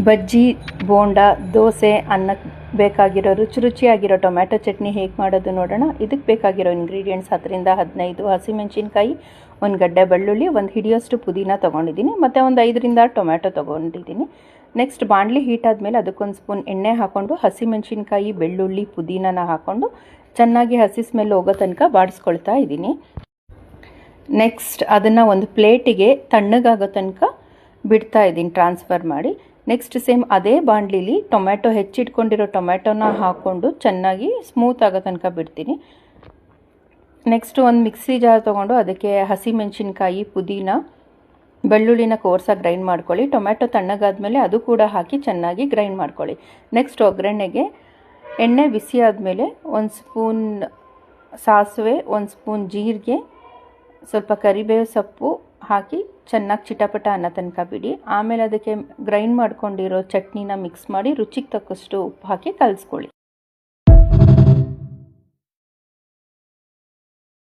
ಬಜ್ಜಿ, ಬೋಂಡ, ದೋಸೆ ಅನ್ನಕ್ಕೆ ಬೇಕಾಗಿರೋ ರುಚಿಯಾಗಿರೋ ಟೊಮ್ಯಾಟೊ ಚಟ್ನಿ ಹೇಗೆ ಮಾಡೋದು ನೋಡೋಣ. ಇದಕ್ಕೆ ಬೇಕಾಗಿರೋ ಇಂಗ್ರೀಡಿಯೆಂಟ್ಸ್ 10ರಿಂದ 15 ಹಸಿಮೆಣಸಿನ್ಕಾಯಿ, ಒಂದು ಗಡ್ಡೆ ಬೆಳ್ಳುಳ್ಳಿ, ಒಂದು ಹಿಡಿಯೋಷ್ಟು ಪುದೀನ ತೊಗೊಂಡಿದ್ದೀನಿ, ಮತ್ತು ಒಂದು 5ರಿಂದ 6 ಟೊಮ್ಯಾಟೊ ತೊಗೊಂಡಿದ್ದೀನಿ. ನೆಕ್ಸ್ಟ್ ಬಾಣಲಿ ಹೀಟ್ ಆದಮೇಲೆ ಅದಕ್ಕೊಂದು ಸ್ಪೂನ್ ಎಣ್ಣೆ ಹಾಕ್ಕೊಂಡು ಹಸಿಮೆಣಸಿನ್ಕಾಯಿ, ಬೆಳ್ಳುಳ್ಳಿ, ಪುದೀನನ ಹಾಕ್ಕೊಂಡು ಚೆನ್ನಾಗಿ ಹಸಿ ಸ್ಮೆಲ್ ಹೋಗೋ ತನಕ ಬಾಡಿಸ್ಕೊಳ್ತಾ ಇದ್ದೀನಿ. ನೆಕ್ಸ್ಟ್ ಅದನ್ನು ಒಂದು ಪ್ಲೇಟಿಗೆ ತಣ್ಣಗಾಗೋ ತನಕ ಬಿಡ್ತಾ ಇದ್ದೀನಿ ಟ್ರಾನ್ಸ್ಫರ್ ಮಾಡಿ. ನೆಕ್ಸ್ಟ್ ಸೇಮ್ ಅದೇ ಬಾಣಲಿಲಿ ಟೊಮ್ಯಾಟೊ ಹೆಚ್ಚಿಟ್ಕೊಂಡಿರೋ ಟೊಮ್ಯಾಟೊನ ಹಾಕ್ಕೊಂಡು ಚೆನ್ನಾಗಿ ಸ್ಮೂತ್ ಆಗೋ ತನಕ ಬಿಡ್ತೀನಿ. ನೆಕ್ಸ್ಟ್ ಒಂದು ಮಿಕ್ಸಿ ಜಾರ್ ತೊಗೊಂಡು ಅದಕ್ಕೆ ಹಸಿಮೆಣಸಿನ್ಕಾಯಿ, ಪುದೀನ, ಬೆಳ್ಳುಳ್ಳಿನ ಕೋರ್ಸಾಗಿ ಗ್ರೈಂಡ್ ಮಾಡ್ಕೊಳ್ಳಿ. ಟೊಮ್ಯಾಟೊ ತಣ್ಣಗಾದ್ಮೇಲೆ ಅದು ಕೂಡ ಹಾಕಿ ಚೆನ್ನಾಗಿ ಗ್ರೈಂಡ್ ಮಾಡ್ಕೊಳ್ಳಿ. ನೆಕ್ಸ್ಟ್ ಒಗ್ಗರಣೆಗೆ ಎಣ್ಣೆ ಬಿಸಿ ಆದಮೇಲೆ ಒಂದು ಸ್ಪೂನ್ ಸಾಸಿವೆ, ಒಂದು ಸ್ಪೂನ್ ಜೀರಿಗೆ, ಸ್ವಲ್ಪ ಕರಿಬೇವು ಸೊಪ್ಪು ಹಾಕಿ ಚೆನ್ನಾಗಿ ಚಿಟಪಟ ಅನ್ನೋ ತನಕ ಬಿಡಿ. ಆಮೇಲೆ ಅದಕ್ಕೆ ಗ್ರೈಂಡ್ ಮಾಡ್ಕೊಂಡಿರೋ ಚಟ್ನಿನ ಮಿಕ್ಸ್ ಮಾಡಿ ರುಚಿಗೆ ತಕ್ಕಷ್ಟು ಉಪ್ಪು ಹಾಕಿ ಕಲಿಸ್ಕೊಳ್ಳಿ.